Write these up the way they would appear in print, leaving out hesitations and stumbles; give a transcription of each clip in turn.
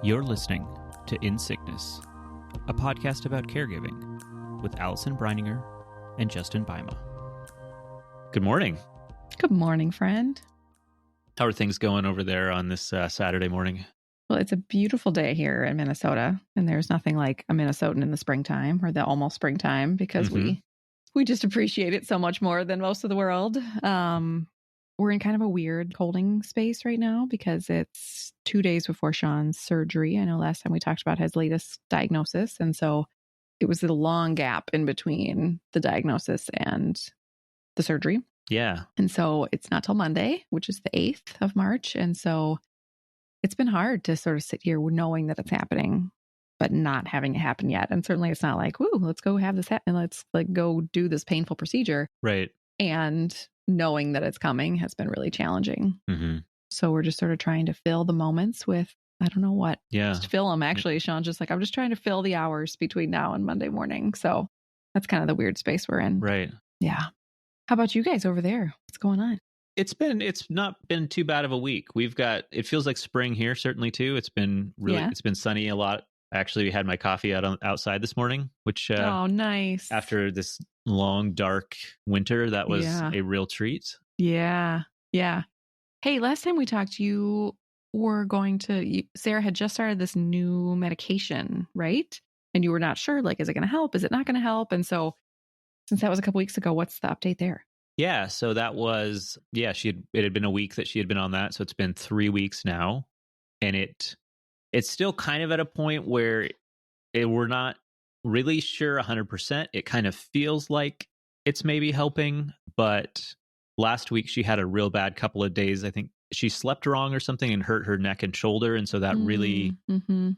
You're listening to In Sickness, a podcast about caregiving with Allison Breininger and Justin Bima. Good morning. Good morning, friend. How are things going over there on this Saturday morning? Well, it's a beautiful day here in Minnesota, and there's nothing like a Minnesotan in the springtime or the almost springtime because we just appreciate it so much more than most of the world. We're in kind of a weird holding space right now because it's 2 days before Sean's surgery. I know last time we talked about his latest diagnosis, and so it was a long gap in between the diagnosis and the surgery. Yeah. And so it's not till Monday, which is the 8th of March. And so it's been hard to sort of sit here knowing that it's happening, but not having it happen yet. And certainly it's not like, woo, let's go have this happen. Let's go do this painful procedure. Right. And knowing that it's coming has been really challenging. Mm-hmm. So we're just sort of trying to fill the moments with, I don't know what. Yeah. Just fill them. Actually, Sean's just like, I'm just trying to fill the hours between now and Monday morning. So that's kind of the weird space we're in. Right. Yeah. How about you guys over there? What's going on? It's not been too bad of a week. It feels like spring here, certainly too. It's been It's been sunny a lot. Actually, we had my coffee outside this morning, which oh, nice. After this long, dark winter, that was a real treat. Yeah. Yeah. Hey, last time we talked, you were Sarah had just started this new medication, right? And you were not sure, like, is it going to help? Is it not going to help? And so since that was a couple weeks ago, what's the update there? Yeah. So that was, it had been a week that she had been on that. So it's been 3 weeks now. And it's still kind of at a point where we're not really sure 100%. It kind of feels like it's maybe helping. But last week she had a real bad couple of days. I think she slept wrong or something and hurt her neck and shoulder. And so that really... a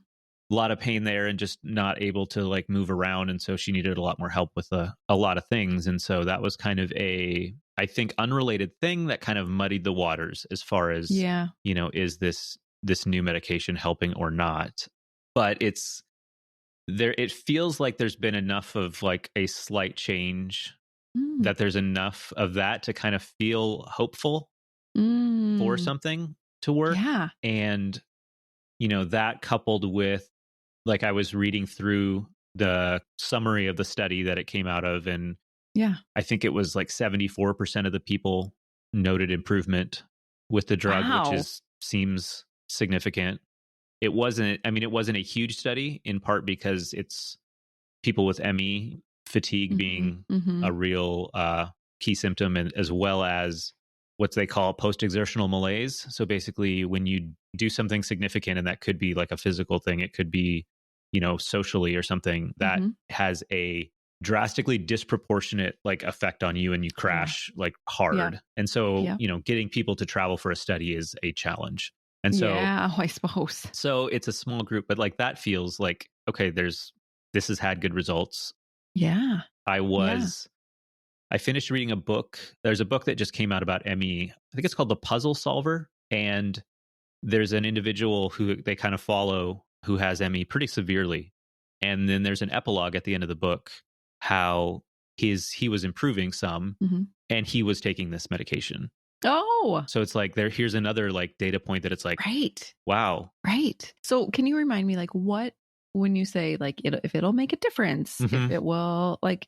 lot of pain there and just not able to like move around. And so she needed a lot more help with a lot of things. And so that was kind of I think, unrelated thing that kind of muddied the waters as far as, is this new medication helping or not? But it feels like there's been enough of like a slight change that there's enough of that to kind of feel hopeful for something to work. Yeah. And, that coupled with, like, I was reading through the summary of the study that it came out of, and I think it was like 74% of the people noted improvement with the drug, which seems significant. It wasn't a huge study, in part because it's people with ME, fatigue being a real key symptom, and as well as what they call post-exertional malaise. So basically, when you do something significant, and that could be like a physical thing, it could be, socially or something, that has a drastically disproportionate like effect on you, and you crash like hard. Yeah. And so, getting people to travel for a study is a challenge. And so, I suppose. So it's a small group, but like that feels like, okay, this has had good results. Yeah. I finished reading a book. There's a book that just came out about ME. I think it's called The Puzzle Solver. And there's an individual who they kind of follow who has ME pretty severely. And then there's an epilogue at the end of the book, how he was improving some, and he was taking this medication. Oh. So it's like here's another like data point that it's like, right. Wow. Right. So can you remind me, like, what, when you say like if it'll make a difference, if it will, like,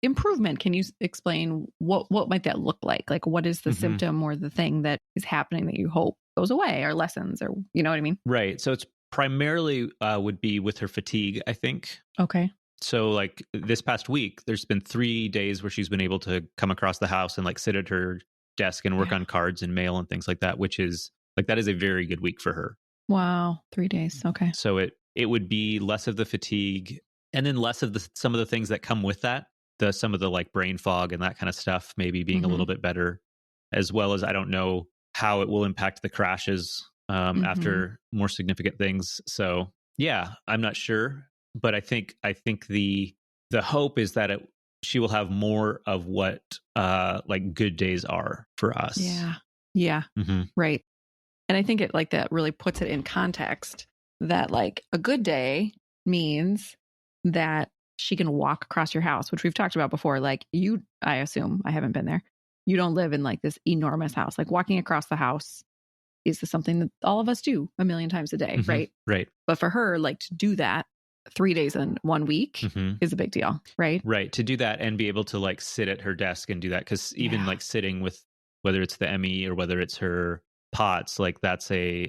improvement, can you explain what might that look like? Like, what is the symptom or the thing that is happening that you hope goes away or lessens, or you know what I mean? Right. So it's primarily would be with her fatigue, I think. Okay. So like this past week, there's been 3 days where she's been able to come across the house and like sit at her desk and work on cards and mail and things like that, which is like, that is a very good week for her. Wow. 3 days. Okay. So it would be less of the fatigue, and then less of some of the things that come with that. Some of the like brain fog and that kind of stuff maybe being a little bit better, as well as I don't know how it will impact the crashes after more significant things. So yeah, I'm not sure, but I think the hope is that she will have more of what like good days are for us. Yeah. Right. And I think it like that really puts it in context that like a good day means that she can walk across your house, which we've talked about before. Like I assume, I haven't been there, you don't live in like this enormous house. Like walking across the house is this something that all of us do a million times a day, right? Right. But for her, like to do that 3 days in 1 week is a big deal, right? Right. To do that and be able to like sit at her desk and do that. Because even like sitting with, whether it's the ME or whether it's her POTS, like that's a,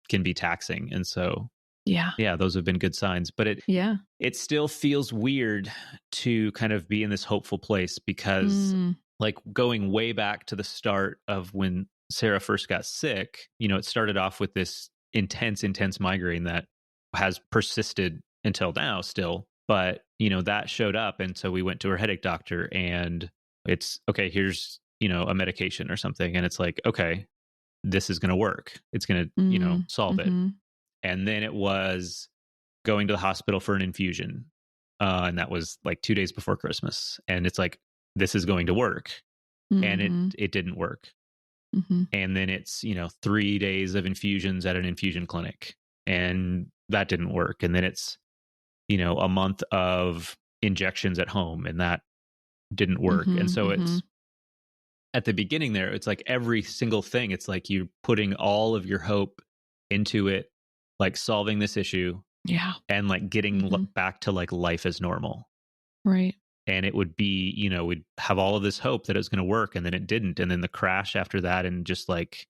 can be taxing. And so, yeah, those have been good signs. But it still feels weird to kind of be in this hopeful place because like going way back to the start of when Sarah first got sick, you know, it started off with this intense migraine that has persisted until now still. But, you know, that showed up. And so we went to her headache doctor and it's okay, here's, you know, a medication or something. And it's like, okay, this is going to work. It's going to, you know, solve it. And then it was going to the hospital for an infusion. And that was like 2 days before Christmas. And it's like, this is going to work. And it didn't work. And then it's, you know, 3 days of infusions at an infusion clinic. And that didn't work. And then it's, you know, a month of injections at home. And that didn't work. And so it's at the beginning there, it's like every single thing. It's like you're putting all of your hope into it, like solving this issue. Yeah. And like getting back to like life as normal. Right. And it would be, you know, we'd have all of this hope that it was going to work and then it didn't. And then the crash after that and just like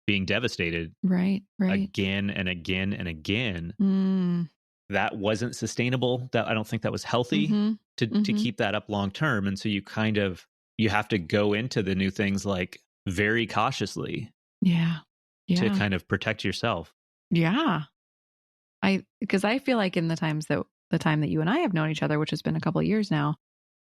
being devastated. Right. Again and again and again. That wasn't sustainable. That I don't think that was healthy to keep that up long term. And so you kind of, you have to go into the new things like very cautiously. Yeah. To kind of protect yourself. Yeah. Because I feel like in the time that you and I have known each other, which has been a couple of years now,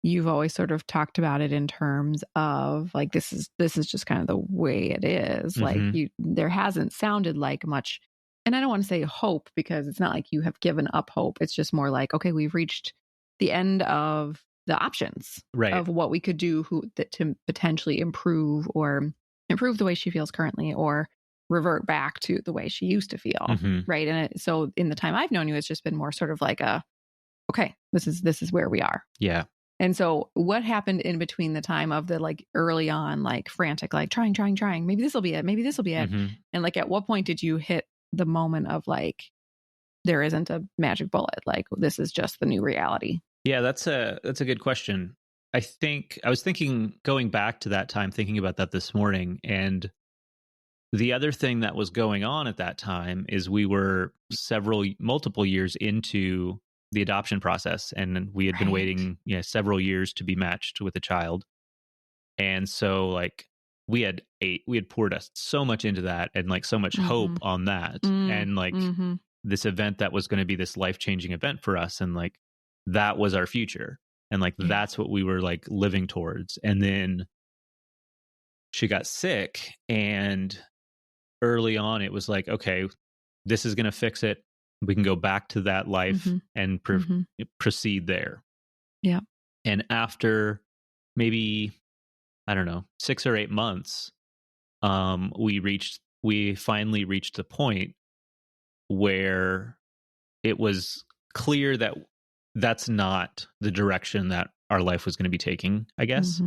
you've always sort of talked about it in terms of like, this is just kind of the way it is. Like there hasn't sounded like much, and I don't want to say hope because it's not like you have given up hope. It's just more like, okay, we've reached the end of the options of what we could do to potentially improve the way she feels currently or revert back to the way she used to feel. Right. And so in the time I've known you, it's just been more sort of like okay, this is where we are. Yeah. And so what happened in between the time of the like early on, like frantic, like trying, maybe this will be it. Maybe this will be it. And like, at what point did you hit the moment of like, there isn't a magic bullet. Like this is just the new reality. Yeah, that's a good question. I think I was going back to that time, thinking about that this morning. And the other thing that was going on at that time is we were multiple years into the adoption process, and we had been waiting several years to be matched with a child. And so like we had poured us so much into that and like so much hope on that. And like this event that was going to be this life-changing event for us. And like, that was our future. And like, that's what we were like living towards. And then she got sick, and early on it was like, okay, this is going to fix it. We can go back to that life and proceed there. Yeah. And after maybe, I don't know, 6 or 8 months, we finally reached the point where it was clear that that's not the direction that our life was going to be taking, I guess.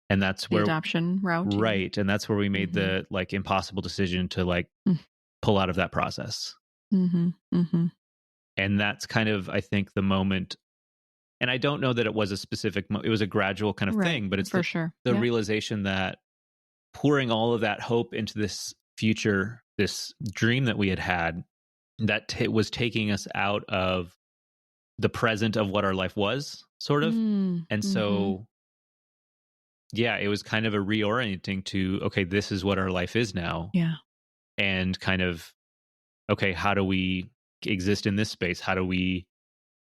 And that's where the adoption route. Right. And that's where we made the like impossible decision to like pull out of that process. And that's kind of, I think, the moment. And I don't know that it was a specific, it was a gradual kind of thing, but it's for sure the realization that pouring all of that hope into this future, this dream that we had, that was taking us out of the present of what our life was, sort of. And so, yeah, it was kind of a reorienting to, okay, this is what our life is now. Yeah. And kind of, okay, how do we exist in this space? How do we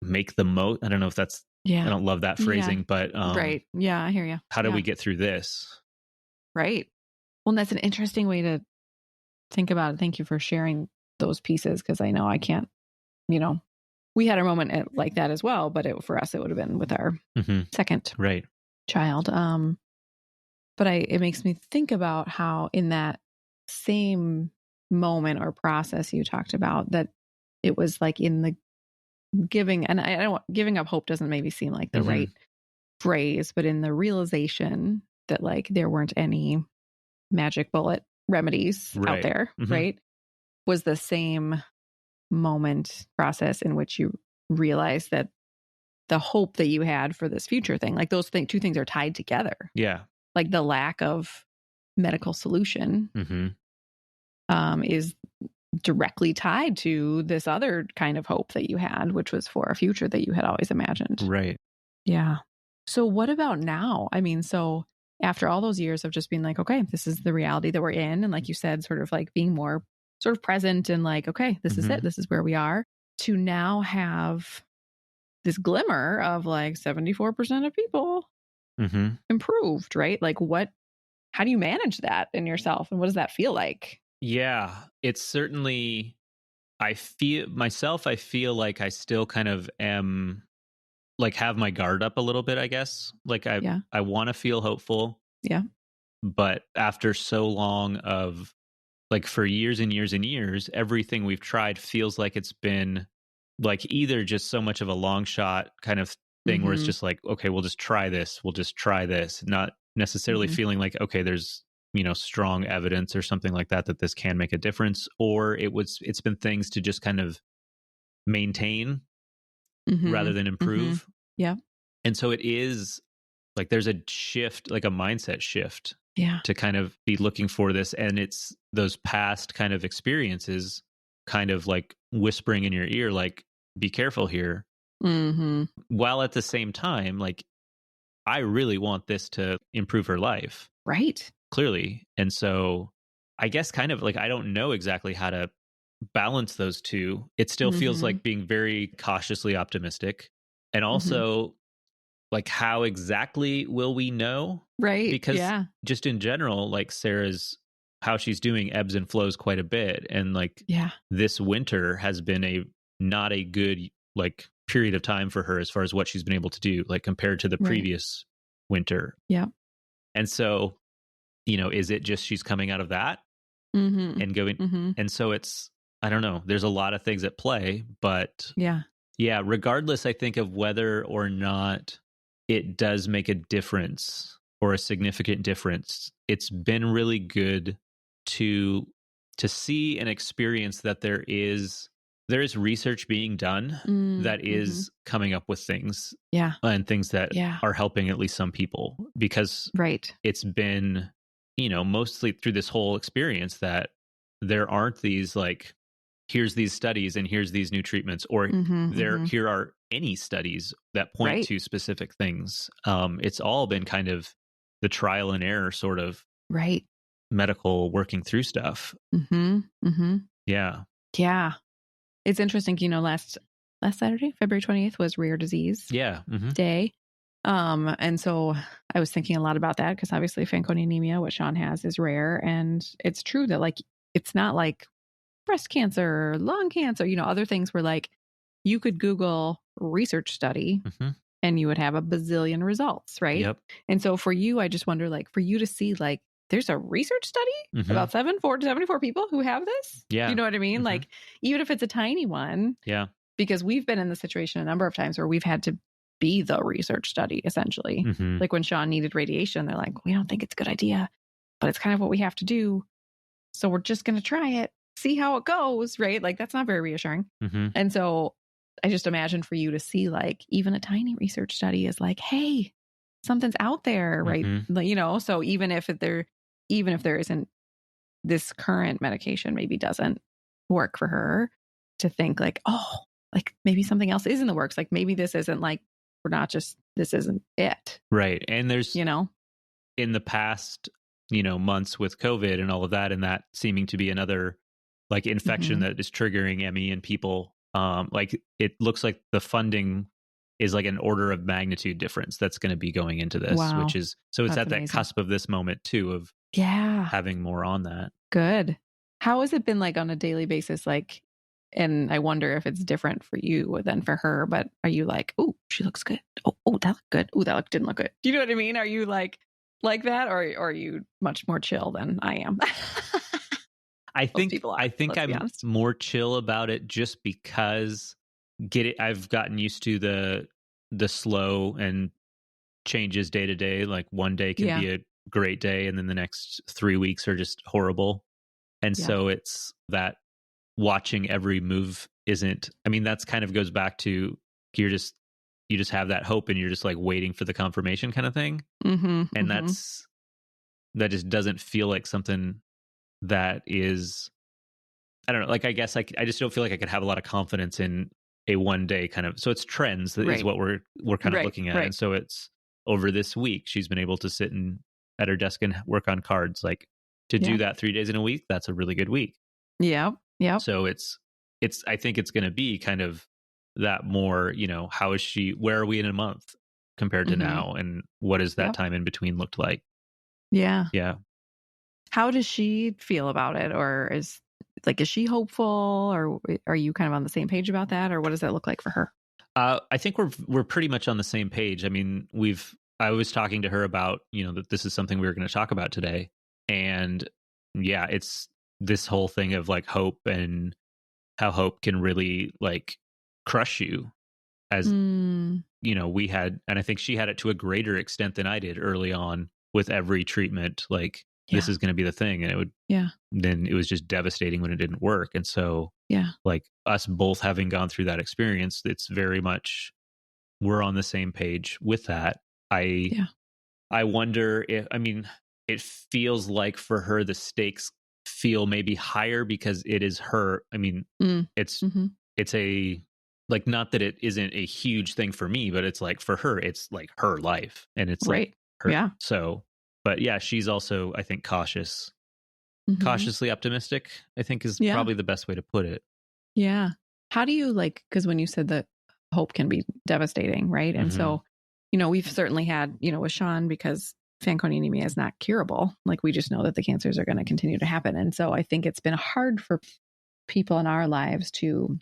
make the most? I don't know if that's, I don't love that phrasing, but right. Yeah, I hear you. How do we get through this? Right. Well, that's an interesting way to think about it. Thank you for sharing those pieces, because I know I can't, we had a moment like that as well, but for us, it would have been with our second child. But it makes me think about how in that same moment or process you talked about, that it was like in the giving, and I don't, giving up hope doesn't maybe seem like the right phrase, but in the realization that like there weren't any magic bullet remedies out Right. there, right? Was the same process in which you realized that the hope that you had for this future thing, like those two things are tied together. Yeah. Like the lack of medical solution is directly tied to this other kind of hope that you had, which was for a future that you had always imagined. Right. Yeah. So what about now? I mean, so after all those years of just being like, okay, this is the reality that we're in. And like you said, sort of like being more sort of present and like, okay, this is it. This is where we are. To now have this glimmer of like 74% of people improved, right? Like how do you manage that in yourself? And what does that feel like? Yeah, it's certainly, I feel like I still kind of am, like, have my guard up a little bit, I guess. Like I want to feel hopeful. Yeah. But after so long of, like, for years and years and years, everything we've tried feels like it's been like either just so much of a long shot kind of thing where it's just like, okay, we'll just try this. Not necessarily feeling like, okay, there's, strong evidence or something like that this can make a difference. Or it's been things to just kind of maintain rather than improve. Yeah. And so it is like there's a shift, like a mindset shift to kind of be looking for this. And it's those past kind of experiences kind of like whispering in your ear, like, be careful here. While at the same time, like, I really want this to improve her life. Right. Clearly. And so I guess kind of like, I don't know exactly how to balance those two. It still feels like being very cautiously optimistic. And also, like, how exactly will we know? Right. Because just in general, like, Sarah's, how she's doing ebbs and flows quite a bit. And like this winter has been not a good, like, period of time for her as far as what she's been able to do, like, compared to the previous winter. Yeah. And so, is it just she's coming out of that and going, and so it's, I don't know, there's a lot of things at play, but regardless, I think, of whether or not it does make a difference or a significant difference, it's been really good to see and experience that there is research being done that is coming up with things and things that are helping at least some people, because it's been, mostly through this whole experience that there aren't these, like, here's these studies and here's these new treatments, or here are any studies that point to specific things. It's all been kind of the trial and error sort of medical working through stuff. Yeah. It's interesting, last Saturday, February 20th, was Rare Disease Day. And so I was thinking a lot about that, because obviously Fanconi anemia, what Sean has, is rare. And it's true that, like, it's not like breast cancer, lung cancer, other things where, like, you could Google research study and you would have a bazillion results, right? Yep. And so for you, I just wonder, like, for you to see, like, there's a research study about 74 people who have this. Yeah. You know what I mean? Like, even if it's a tiny one. Yeah. Because we've been in the situation a number of times where we've had to be the research study, essentially. Like when Sean needed radiation, they're like, we don't think it's a good idea, but it's kind of what we have to do. So we're just going to try it, see how it goes, right? Like, that's not very reassuring. And so I just imagine for you to see, like, even a tiny research study is like, hey, something's out there, right? So even if there isn't, this current medication maybe doesn't work for her, to think like, oh, like, maybe something else is in the works. Like, maybe this isn't, like, this isn't it. Right. And there's, in the past, months with COVID and all of that, and that seeming to be another, like, infection that is triggering ME in people. Like, it looks like the funding is like an order of magnitude difference that's going to be going into this, which is, so it's at that cusp of this moment too, of having more on that. Good. How has it been, like, on a daily basis? Like, and I wonder if it's different for you than for her, but are you like, oh, she looks good. Oh, that looked good. Oh, that didn't look good. Do you know what I mean? Are you like that, or are you much more chill than I am? I think I'm more chill about it, just because I've gotten used to the slow and changes day to day. Like, one day can be great day, and then the next 3 weeks are just horrible. And Yeah. so it's that watching every move isn't, I mean, that's kind of goes back to you just have that hope and you're just like waiting for the confirmation kind of thing. And that just doesn't feel like something that is, I don't know, like I guess I just don't feel like I could have a lot of confidence in a one day kind of, so it's trends that is what we're kind of looking at. And so it's over this week, she's been able to sit at her desk and work on cards. Like to do that 3 days in a week, that's a really good week. Yeah. Yeah. So it's, I think it's going to be kind of that more, how is she, where are we in a month compared to now? And what does that time in between looked like? Yeah. Yeah. How does she feel about it? Or is she hopeful, or are you kind of on the same page about that? Or what does that look like for her? I think we're pretty much on the same page. I mean, I was talking to her about, that this is something we were going to talk about today. And yeah, it's this whole thing of like hope and how hope can really like crush you as, we had, and I think she had it to a greater extent than I did early on with every treatment. Like this is going to be the thing. And it would, then it was just devastating when it didn't work. And so, like us both having gone through that experience, it's very much, we're on the same page with that. I wonder if, I mean, it feels like for her, the stakes feel maybe higher because it is her. I mean, it's a, like, not that it isn't a huge thing for me, but it's like for her, it's like her life and it's like her. Yeah. So, but yeah, she's also, I think, cautiously optimistic, I think is probably the best way to put it. Yeah. How do you because when you said that hope can be devastating, right? And so, we've certainly had, with Sean, because Fanconi anemia is not curable. Like we just know that the cancers are going to continue to happen. And so I think it's been hard for people in our lives to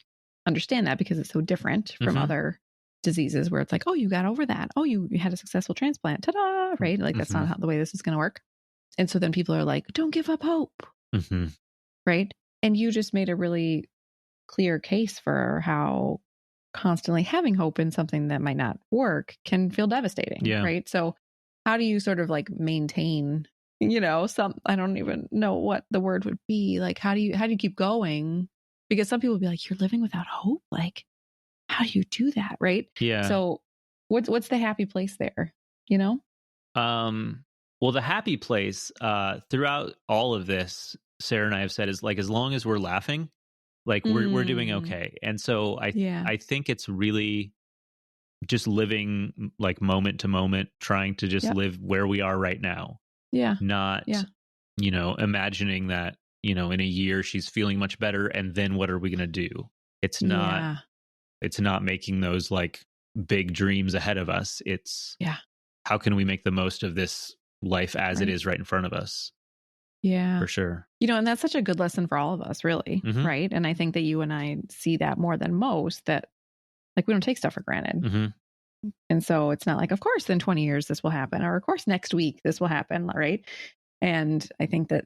understand that because it's so different from other diseases where it's like, oh, you got over that. Oh, you had a successful transplant. Ta-da! Right? Like that's not the way this is going to work. And so then people are like, don't give up hope. Right? And you just made a really clear case for how constantly having hope in something that might not work can feel devastating. Right? So how do you sort of like maintain, I don't even know what the word would be. Like, how do you keep going? Because some people will be like, you're living without hope. Like, how do you do that? Right. Yeah. So what's the happy place there? Well, the happy place, throughout all of this, Sarah and I have said is like, as long as we're laughing, like we're doing okay. And so I think it's really just living like moment to moment, trying to just live where we are right now. Yeah. Not, imagining that, in a year she's feeling much better. And then what are we going to do? It's not making those like big dreams ahead of us. It's how can we make the most of this life as it is right in front of us? Yeah. For sure. And that's such a good lesson for all of us, really. Right. And I think that you and I see that more than most, that like we don't take stuff for granted. And so it's not like, of course, in 20 years, this will happen, or of course, next week, this will happen. Right. And I think that,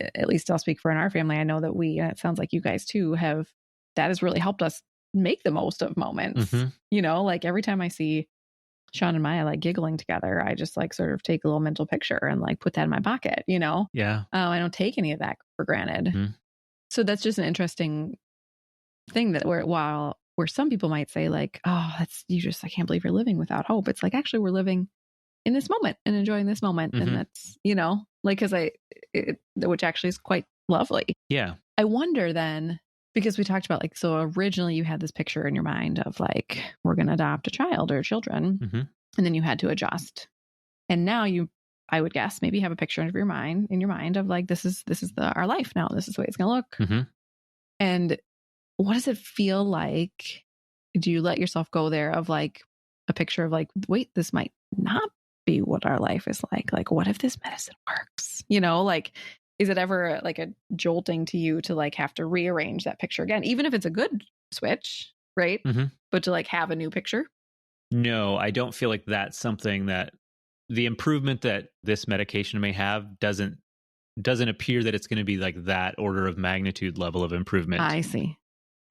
at least I'll speak for in our family, I know that and it sounds like you guys too that has really helped us make the most of moments. Like every time I see Sean and Maya like giggling together, I just like sort of take a little mental picture and like put that in my pocket, Yeah. I don't take any of that for granted. So that's just an interesting thing that where some people might say like, oh, I can't believe you're living without hope. It's like, actually we're living in this moment and enjoying this moment. And that's, like, which actually is quite lovely. Yeah. I wonder then, because we talked about like, so originally you had this picture in your mind of like, we're going to adopt a child or children, and then you had to adjust. And now I would guess, maybe have a picture in your mind of like, this is our life now. This is the way it's going to look. And what does it feel like? Do you let yourself go there of like a picture of like, wait, this might not be what our life is like? Like, what if this medicine works? Like, is it ever like a jolting to you to like have to rearrange that picture again, even if it's a good switch, right? But to like have a new picture? No, I don't feel like that's something that the improvement that this medication may have doesn't appear that it's going to be like that order of magnitude level of improvement. I see.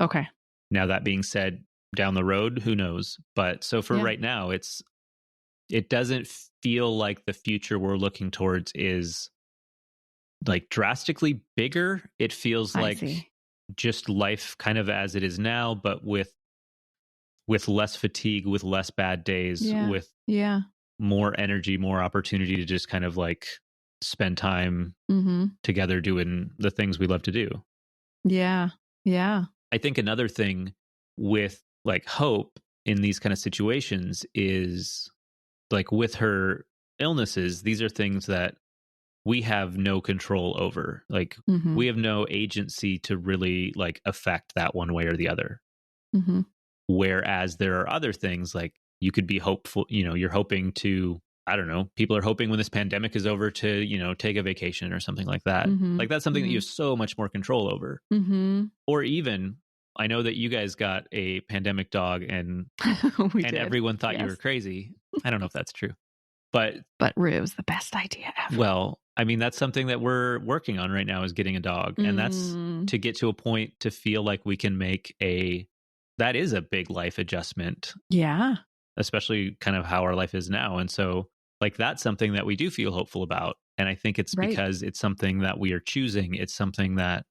Okay. Now, that being said, down the road, who knows? But so for right now, it's it doesn't feel like the future we're looking towards is like drastically bigger. It feels like just life kind of as it is now, but with less fatigue, with less bad days, with more energy, more opportunity to just kind of like spend time together doing the things we love to do. Yeah. Yeah. I think another thing with like Hope in these kind of situations is like with her illnesses, these are things that we have no control over. Like we have no agency to really like affect that one way or the other. Whereas there are other things like you could be hopeful, you know, you're hoping to, I don't know, people are hoping when this pandemic is over to, you know, take a vacation or something like that. Like that's something that you have so much more control over. Or even, I know that you guys got a pandemic dog and everyone thought you were crazy. I don't know if that's true. But it was the best idea ever. Well, I mean, that's something that we're working on right now is getting a dog. And that's to get to a point to feel like we can make that is a big life adjustment. Yeah. Especially kind of how our life is now. And so like that's something that we do feel hopeful about. And I think it's because it's something that we are choosing. It's something that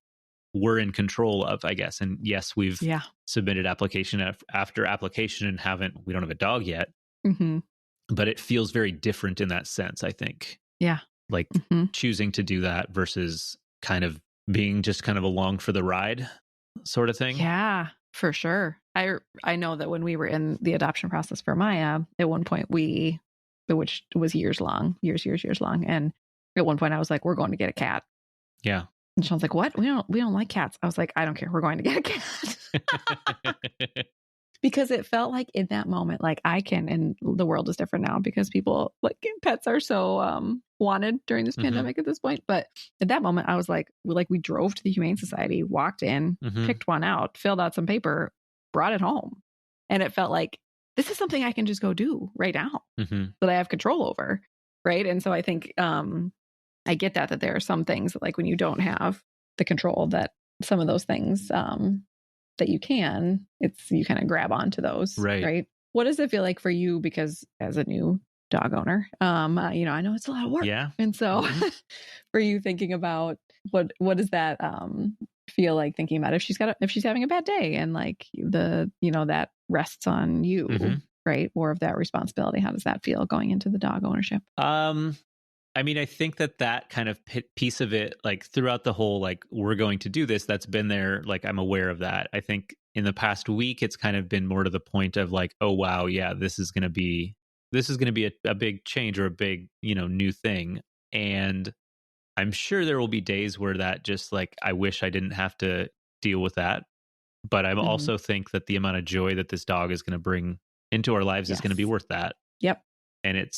we're in control of, I guess. And yes, we've submitted application after application and we don't have a dog yet. But it feels very different in that sense, I think. Yeah. Like choosing to do that versus kind of being just kind of along for the ride sort of thing. Yeah, for sure. I know that when we were in the adoption process for Maya, at one point which was years long. And at one point I was like, we're going to get a cat. Yeah. And Sean's like, what? We don't like cats. I was like, I don't care. We're going to get a cat. Because it felt like in that moment, like and the world is different now because people like pets are so wanted during this pandemic at this point. But at that moment, I was like we drove to the Humane Society, walked in, picked one out, filled out some paper, brought it home. And it felt like this is something I can just go do right now that I have control over. Right. And so I think I get that there are some things that, like when you don't have the control, that some of those things that you can, you kind of grab onto those. Right. What does it feel like for you? Because as a new dog owner, you know, I know it's a lot of work. Yeah. And so for you thinking about what does that feel like thinking about if she's having a bad day and like that rests on you, right? More of that responsibility. How does that feel going into the dog ownership? I mean, I think that kind of piece of it, like throughout the whole, like, we're going to do this, that's been there. Like, I'm aware of that. I think in the past week, it's kind of been more to the point of like, oh, wow, yeah, this is going to be a big change or a big, new thing. And I'm sure there will be days where that just like, I wish I didn't have to deal with that. But I also think that the amount of joy that this dog is going to bring into our lives is going to be worth that. Yep. And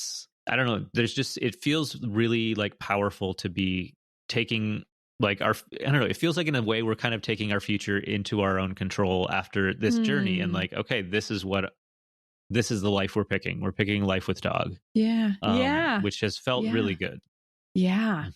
I don't know, it feels really like powerful to be taking like I don't know, it feels like in a way we're kind of taking our future into our own control after this journey and like, okay, this is the life we're picking. We're picking life with dog. Yeah. Which has felt really good. Yeah.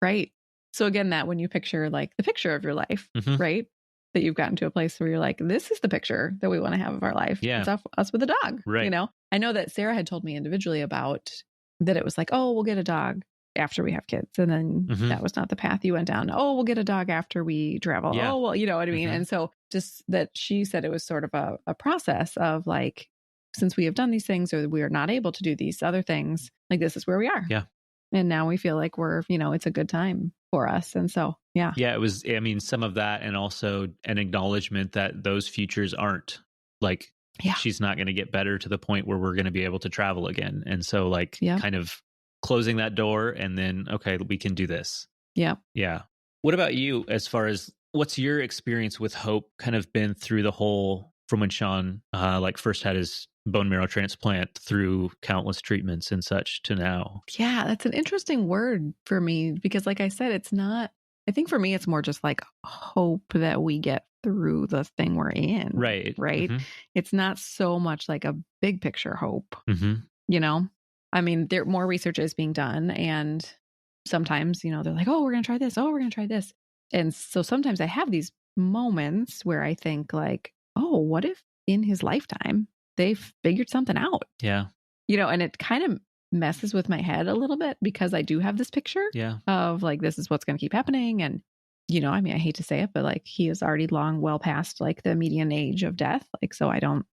Right. So again, that when you picture like the picture of your life, right? That you've gotten to a place where you're like, this is the picture that we want to have of our life. Yeah. It's us with a dog. Right. I know that Sarah had told me individually about that it was like, oh, we'll get a dog after we have kids. And then that was not the path you went down. Oh, we'll get a dog after we travel. Yeah. Oh, well, you know what I mean? And so just that she said it was sort of a process of like, since we have done these things or we are not able to do these other things, like this is where we are. Yeah. And now we feel like we're, it's a good time for us. And so, yeah. Yeah, it was, I mean, some of that and also an acknowledgement that those futures aren't like, she's not going to get better to the point where we're going to be able to travel again. And so like kind of closing that door and then, okay, we can do this. Yeah. Yeah. What about you as far as what's your experience with Hope kind of been through the whole, from when Sean like first had his bone marrow transplant through countless treatments and such to now? Yeah, that's an interesting word for me because like I said, it's not, I think for me, it's more just like hope that we get through the thing we're in. Right. It's not so much like a big picture hope, I mean, more research is being done and sometimes, they're like, oh, we're going to try this. Oh, we're going to try this. And so sometimes I have these moments where I think like, oh, what if in his lifetime they figured something out? Yeah. and it kind of messes with my head a little bit because I do have this picture of like, this is what's going to keep happening. And, I mean, I hate to say it, but like he is already well past like the median age of death. Like, so I don't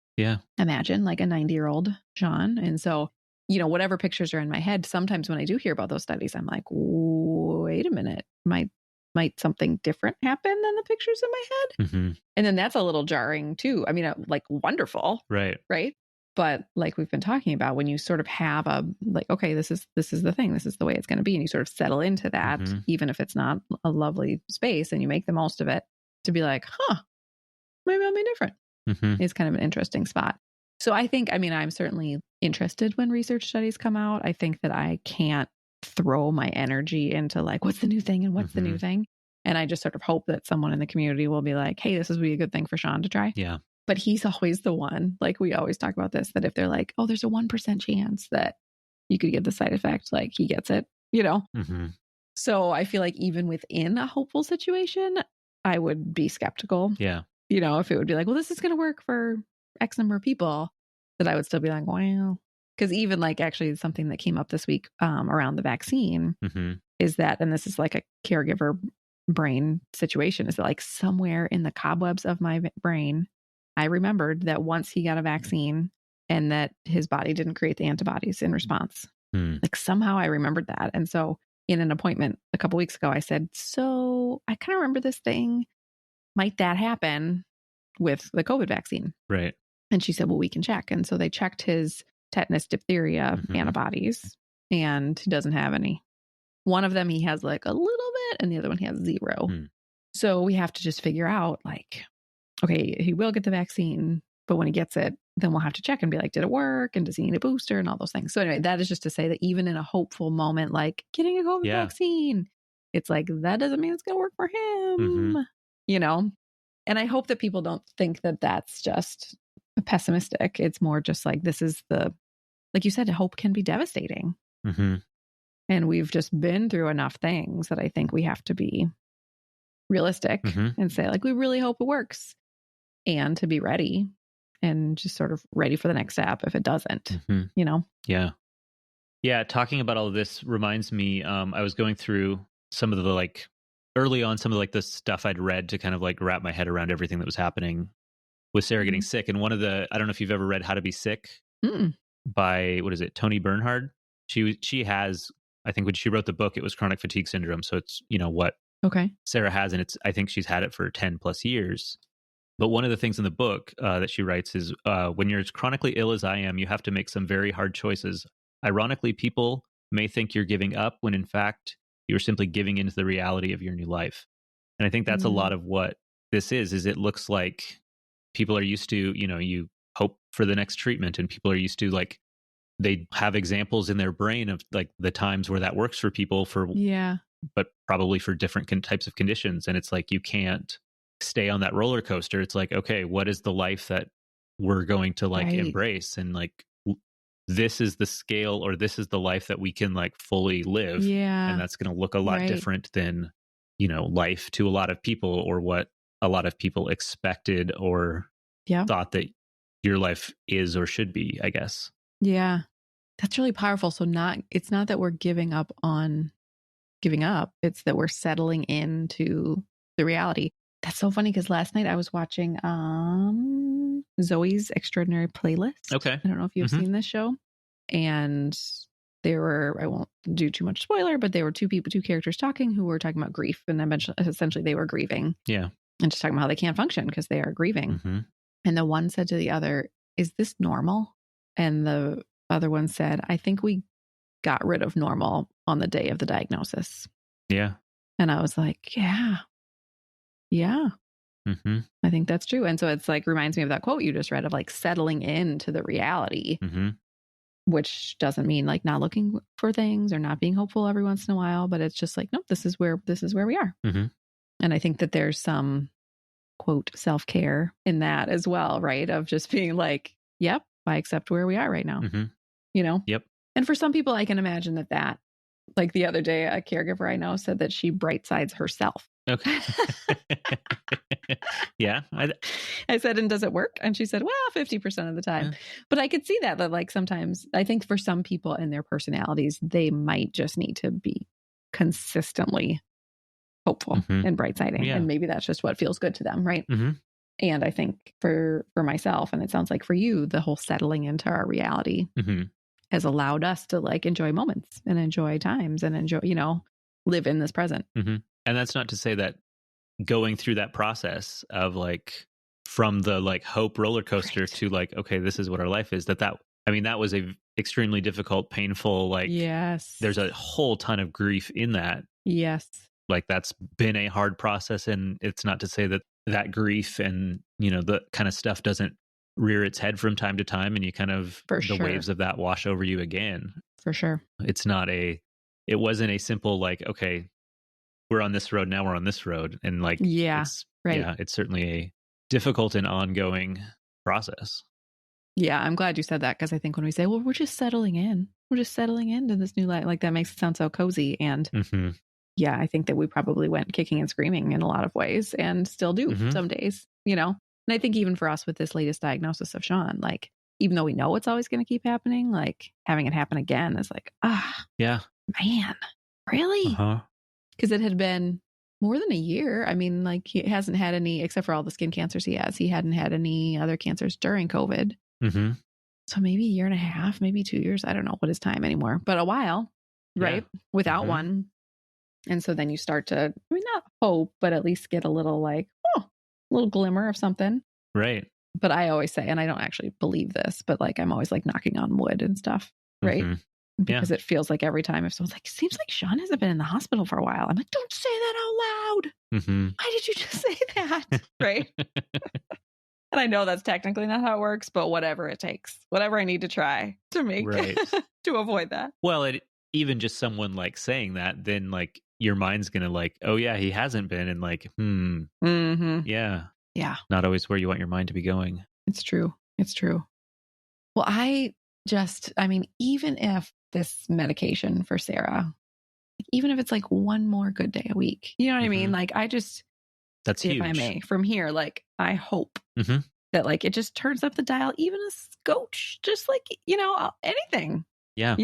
imagine like a 90-year-old Sean. And so, whatever pictures are in my head, sometimes when I do hear about those studies, I'm like, wait a minute, might something different happen than the pictures in my head? Mm-hmm. And then that's a little jarring too. I mean, like wonderful. Right. But like we've been talking about, when you sort of have okay, this is the thing, this is the way it's going to be. And you sort of settle into that, even if it's not a lovely space, and you make the most of it, to be like, maybe I'll be different. It's kind of an interesting spot. So I think, I mean, I'm certainly interested when research studies come out. I think that I can't throw my energy into like, what's the new thing and what's the new thing? And I just sort of hope that someone in the community will be like, hey, this would be a good thing for Sean to try. Yeah. But he's always the one, like we always talk about this, that if they're like, oh, there's a 1% chance that you could get the side effect, like he gets it, So I feel like even within a hopeful situation, I would be skeptical. Yeah. If it would be like, well, this is going to work for X number of people, that I would still be like, well, because even like actually something that came up this week around the vaccine is that, and this is like a caregiver brain situation, is that like somewhere in the cobwebs of my brain, I remembered that once he got a vaccine and that his body didn't create the antibodies in response. Like somehow I remembered that. And so in an appointment a couple weeks ago, I said, so I kind of remember this thing. Might that happen with the COVID vaccine? Right. And she said, well, we can check. And so they checked his tetanus, diphtheria antibodies, and he doesn't have any. One of them he has like a little bit, and the other one he has 0. So we have to just figure out like, okay, he will get the vaccine, but when he gets it, then we'll have to check and be like, did it work? And does he need a booster and all those things? So anyway, that is just to say that even in a hopeful moment, like getting a COVID vaccine, it's like, that doesn't mean it's going to work for him, And I hope that people don't think that that's just pessimistic. It's more just like, this is like you said, hope can be devastating. And we've just been through enough things that I think we have to be realistic and say like, we really hope it works, and to be ready and just sort of ready for the next step if it doesn't, Yeah. Talking about all of this reminds me, I was going through some of the like early on, some of like the stuff I'd read to kind of like wrap my head around everything that was happening with Sarah getting sick. And one of the, I don't know if you've ever read How to Be Sick by, what is it, Toni Bernhard. She has, I think when she wrote the book, it was chronic fatigue syndrome. So it's, what Sarah has, and I think she's had it for 10 plus years. But one of the things in the book that she writes is, when you're as chronically ill as I am, you have to make some very hard choices. Ironically, people may think you're giving up when in fact you're simply giving into the reality of your new life. And I think that's a lot of what this is it looks like people are used to, you hope for the next treatment, and people are used to like, they have examples in their brain of like the times where that works for people but probably for different types of conditions. And it's like, you can't stay on that roller coaster. It's like, okay, what is the life that we're going to like embrace? And like, this is the scale, or this is the life that we can like fully live. And that's going to look a lot different than, life to a lot of people, or what a lot of people expected or thought that your life is or should be, I guess. Yeah. That's really powerful. So it's not that we're giving up on giving up. It's that we're settling into the reality. That's so funny because last night I was watching Zoe's Extraordinary Playlist. Okay. I don't know if you've seen this show. And there were, I won't do too much spoiler, but there were two characters talking who were talking about grief. And essentially they were grieving. Yeah. And just talking about how they can't function because they are grieving. And the one said to the other, is this normal? And the other one said, I think we got rid of normal on the day of the diagnosis. Yeah. And I was like, yeah. I think that's true. And so it's like, reminds me of that quote you just read of like settling into the reality, which doesn't mean like not looking for things or not being hopeful every once in a while, but it's just like, nope, this is where we are. And I think that there's some quote self-care in that as well, right? Of just being like, yep, I accept where we are right now, Yep. And for some people, I can imagine that like the other day, a caregiver I know said that she bright sides herself. Okay. Yeah. I said, and does it work? And she said, well, 50% of the time. Yeah. But I could see that like sometimes I think for some people and their personalities, they might just need to be consistently hopeful and bright-siding. Yeah. And maybe that's just what feels good to them, right? Mm-hmm. And I think for myself, and it sounds like for you, the whole settling into our reality has allowed us to like enjoy moments and enjoy times and enjoy, live in this present. And that's not to say that going through that process of like from the like hope roller coaster to like, okay, this is what our life is, that was a extremely difficult, painful, like, yes, there's a whole ton of grief in that. Yes. Like that's been a hard process. And it's not to say that grief and, the kind of stuff doesn't rear its head from time to time. And you kind of, the waves of that wash over you again. For sure. It wasn't a simple like, okay, we're on this road, now we're on this road. And like, it's certainly a difficult and ongoing process. Yeah, I'm glad you said that, because I think when we say, well, we're just settling into this new life, like that makes it sound so cozy. And yeah, I think that we probably went kicking and screaming in a lot of ways and still do some days, And I think even for us with this latest diagnosis of Sean, like, even though we know it's always going to keep happening, like having it happen again is like, yeah, man, really? Because it had been more than a year. I mean, like he hasn't had any, except for all the skin cancers he has. He hadn't had any other cancers during COVID. So maybe a year and a half, maybe 2 years. I don't know what his time anymore, but a while, right? Without one. And so then you start to, not hope, but at least get a little like, a little glimmer of something. Right. But I always say, and I don't actually believe this, but like I'm always like knocking on wood and stuff, right? Because it feels like every time if someone's like, seems like Sean hasn't been in the hospital for a while, I'm like, don't say that out loud. Why did you just say that? Right. And I know that's technically not how it works, but whatever it takes, whatever I need to try to make to avoid that. Well, even just someone like saying that, then like your mind's going to like, oh yeah, he hasn't been. And like, yeah. Yeah. Not always where you want your mind to be going. It's true. It's true. Well, even if this medication for Sarah, even if it's like one more good day a week, you know what I mean? Like that's huge. If I may, from here, like I hope that like it just turns up the dial, even a scotch, just like, anything. Yeah.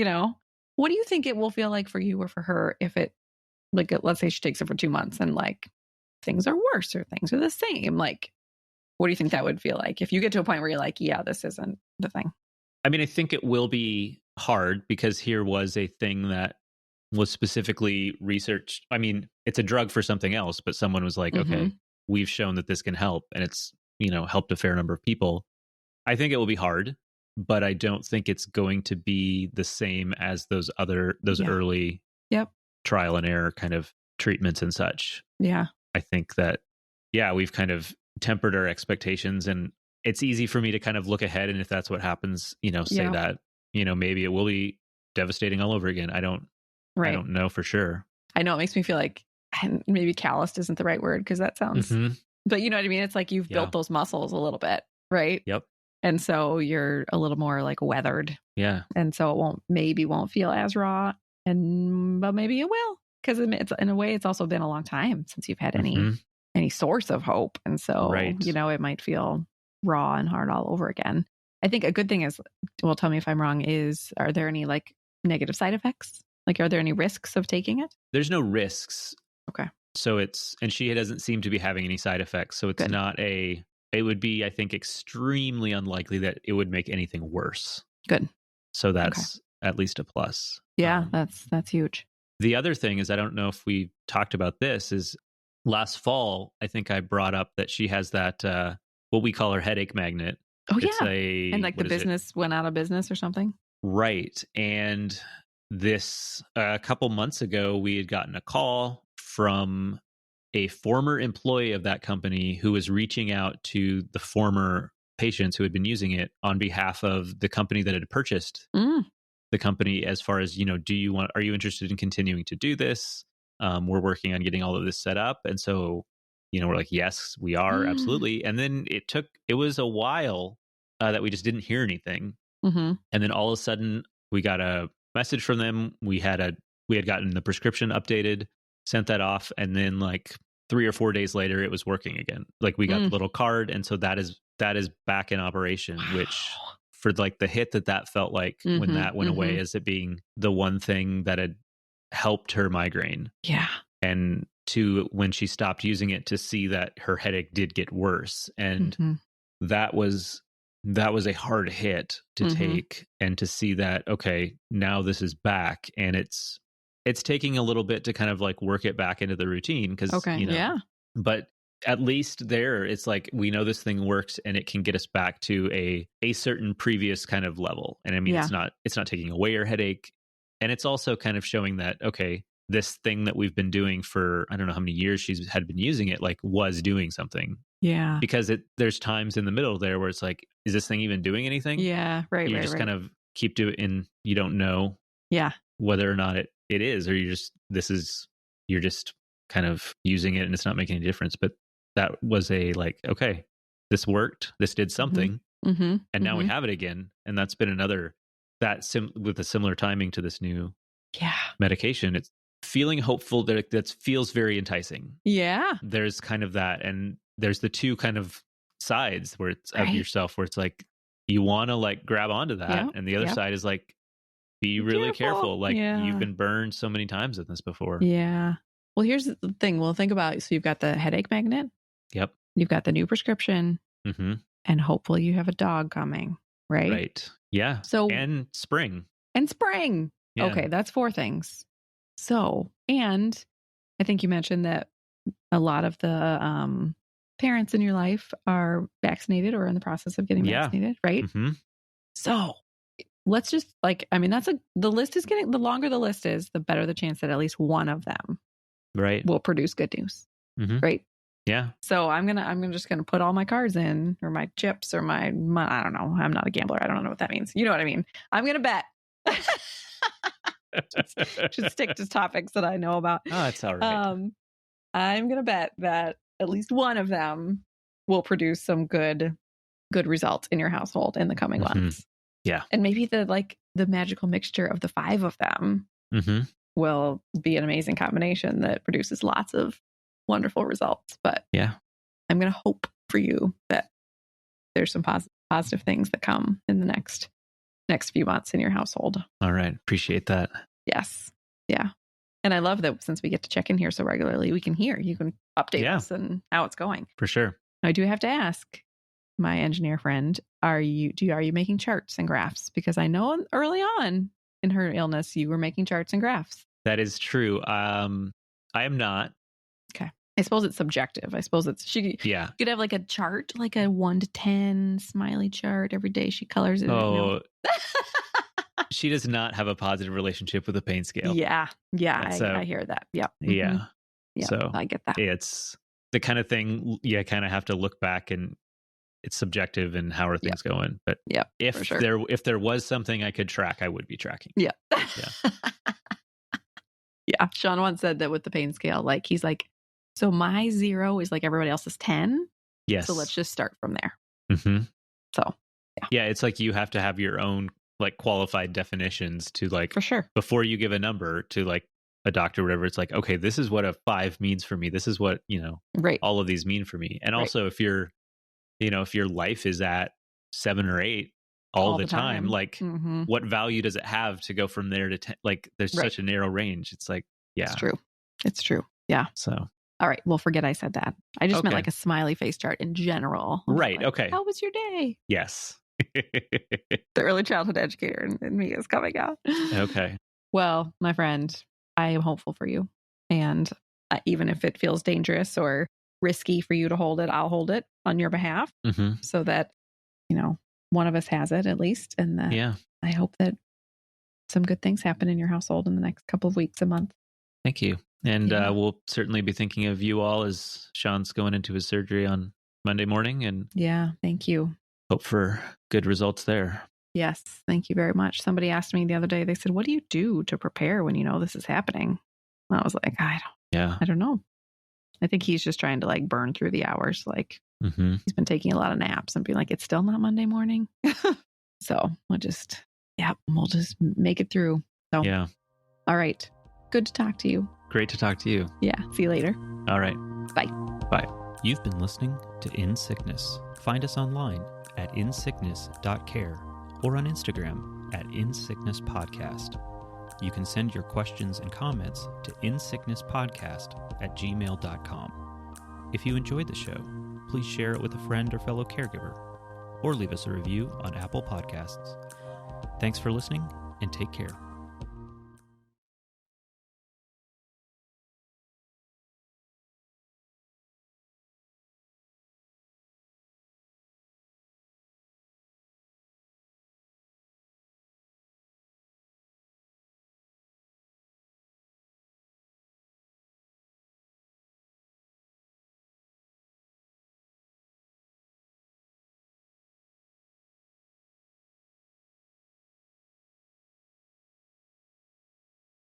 What do you think it will feel like for you or for her if it, like, let's say she takes it for 2 months and like things are worse or things are the same? Like, what do you think that would feel like if you get to a point where you're like, yeah, this isn't the thing? I mean, I think it will be hard because here was a thing that was specifically researched. I mean, it's a drug for something else, but someone was like, okay, we've shown that this can help, and it's, helped a fair number of people. I think it will be hard, but I don't think it's going to be the same as those early trial and error kind of treatments and such. Yeah. I think that, we've kind of tempered our expectations, and it's easy for me to kind of look ahead. And if that's what happens, say that, maybe it will be devastating all over again. I don't know for sure. I know it makes me feel like, and maybe calloused isn't the right word because that sounds, but you know what I mean? It's like you've built those muscles a little bit, right? Yep. And so you're a little more like weathered. Yeah. And so it won't feel as raw, but maybe it will, because it's, in a way, it's also been a long time since you've had any source of hope. And so, it might feel raw and hard all over again. I think a good thing is, well, tell me if I'm wrong, are there any like negative side effects? Like, are there any risks of taking it? There's no risks. Okay. So and she doesn't seem to be having any side effects. So it's not it would be, I think, extremely unlikely that it would make anything worse. Good. So that's at least a plus. Yeah, that's huge. The other thing is, I don't know if we talked about this, is last fall, I think I brought up that she has that, what we call her headache magnet. Oh, and like the business went out of business or something. Right. And a couple months ago, we had gotten a call from a former employee of that company who was reaching out to the former patients who had been using it on behalf of the company that had purchased the company, as far as, are you interested in continuing to do this? We're working on getting all of this set up. And so, we're like, yes, we are. Absolutely. And then it was a while that we just didn't hear anything. And then all of a sudden we got a message from them. We had gotten the prescription updated, sent that off. And then like 3 or 4 days later, it was working again. Like we got the little card. And so that is back in operation, which for like the hit that felt like when that went away as it being the one thing that had helped her migraine. Yeah. And to when she stopped using it to see that her headache did get worse. And that was a hard hit to take, and to see that, okay, now this is back, and it's taking a little bit to kind of like work it back into the routine. Because, but at least there, it's like, we know this thing works and it can get us back to a certain previous kind of level. And I mean, it's not taking away your headache. And it's also kind of showing that, okay, this thing that we've been doing for, I don't know how many years she's had been using it, like was doing something. Yeah. Because there's times in the middle there where it's like, is this thing even doing anything? Yeah. Right. You just kind of keep doing it, and you don't know whether or not it is, or you're just kind of using it and it's not making any difference. But that was okay, this worked, this did something, and now we have it again. And that's been another, with a similar timing to this new medication. It's feeling hopeful, that feels very enticing. Yeah. There's kind of that, and there's the two kind of sides where it's of yourself, where it's like you want to like grab onto that, and the other side is like, be really careful. Like you've been burned so many times with this before. Yeah. Well, here's the thing. We'll think about, so you've got the headache magnet. Yep. You've got the new prescription, and hopefully you have a dog coming, right? Right. Yeah. So and spring. Yeah. Okay, that's 4 things. So, and I think you mentioned that a lot of the parents in your life are vaccinated or in the process of getting vaccinated, right? So let's just the list is getting, the longer the list is, the better the chance that at least one of them will produce good news. Right. Yeah. So I'm just gonna put all my cards in, or my chips, or my I don't know. I'm not a gambler. I don't know what that means. You know what I mean? I'm gonna bet. Should stick to topics that I know about. Oh, it's all right. I'm gonna bet that at least one of them will produce some good results in your household in the coming months. Yeah. And maybe the magical mixture of the 5 of them will be an amazing combination that produces lots of wonderful results. But I'm going to hope for you that there's some positive things that come in the next few months in your household. All right. Appreciate that. Yes. Yeah. And I love that since we get to check in here so regularly, you can update us and how it's going. For sure. I do have to ask my engineer friend, are you making charts and graphs? Because I know early on in her illness, you were making charts and graphs. That is true. I am not. Okay. I suppose it's subjective. I suppose she could have like a chart, like a 1 to 10 smiley chart every day. She colors it. Oh, she does not have a positive relationship with the pain scale. Yeah. I hear that. Yep. Yeah. Yeah. So I get that. It's the kind of thing you kind of have to look back, and it's subjective and how are things going. But if there was something I could track, I would be tracking. Yeah. Yeah. Sean once said that with the pain scale, like he's like, so my 0 is like everybody else's 10. Yes. So let's just start from there. So yeah, it's like you have to have your own like qualified definitions to like, for sure, before you give a number to like a doctor or whatever. It's like, okay, this is what a 5 means for me. This is what, all of these mean for me. And also if your life is at 7 or 8 all the time, like what value does it have to go from there to 10? Like there's such a narrow range. It's like, it's true. Yeah. So, all right. Well, forget I said that. I just meant like a smiley face chart in general. Right. Like, okay. How was your day? Yes. The early childhood educator in me is coming out. Okay. Well, my friend, I am hopeful for you. And even if it feels dangerous or risky for you to hold it, I'll hold it on your behalf so that, one of us has it at least. And I hope that some good things happen in your household in the next couple of weeks, a month. Thank you. And we'll certainly be thinking of you all as Sean's going into his surgery on Monday morning. And thank you. Hope for good results there. Yes. Thank you very much. Somebody asked me the other day, they said, what do you do to prepare when you know this is happening? And I was like, I don't know. I think he's just trying to like burn through the hours. Like he's been taking a lot of naps and being like, it's still not Monday morning. So we'll just make it through. So, all right. Good to talk to you. Great to talk to you. Yeah. See you later. All right. Bye. Bye. You've been listening to In Sickness. Find us online at insickness.care or on Instagram at insicknesspodcast. You can send your questions and comments to insicknesspodcast@gmail.com. If you enjoyed the show, please share it with a friend or fellow caregiver, or leave us a review on Apple Podcasts. Thanks for listening, and take care.